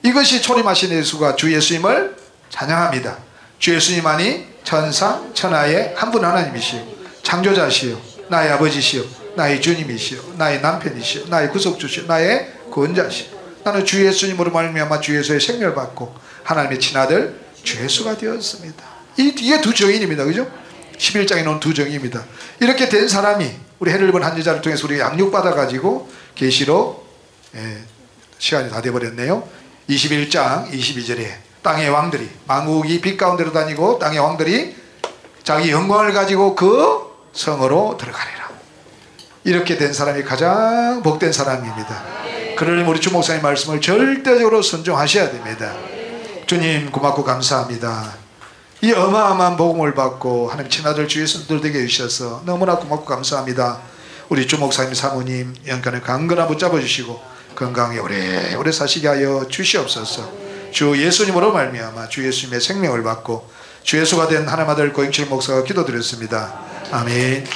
[SPEAKER 1] 이것이 초림하신 예수가 주 예수님을 찬양합니다. 주 예수님만이 천사 천하의 한 분 하나님이시오, 창조자시오, 나의 아버지시오, 나의 주님이시오, 나의 남편이시오, 나의 구속주시오, 나의 구원자시오. 나는 주 예수님으로 말미암아 주 예수의 생명을 받고 하나님의 친아들 주 예수가 되었습니다. 이게 두 정인입니다. 그죠? 11장에 놓은 두 정의입니다. 이렇게 된 사람이 우리 해를 입은 한 여자를 통해서 우리가 양육받아 가지고 계시록, 시간이 다 돼버렸네요. 21장 22절에 땅의 왕들이, 만국이 빛 가운데로 다니고 땅의 왕들이 자기 영광을 가지고 그 성으로 들어가리라. 이렇게 된 사람이 가장 복된 사람입니다. 그러려면 우리 주 목사님 말씀을 절대적으로 순종하셔야 됩니다. 주님 고맙고 감사합니다. 이 어마어마한 복음을 받고 하나님 친아들 주 예수님들 되게 해주셔서 너무나 고맙고 감사합니다. 우리 주 목사님 사모님 영간을 강건하 붙잡아 주시고 건강에 오래오래 사시게 하여 주시옵소서. 주 예수님으로 말미암아 주 예수님의 생명을 받고 주 예수가 된 하나님 아들 고영칠 목사가 기도드렸습니다. 아멘.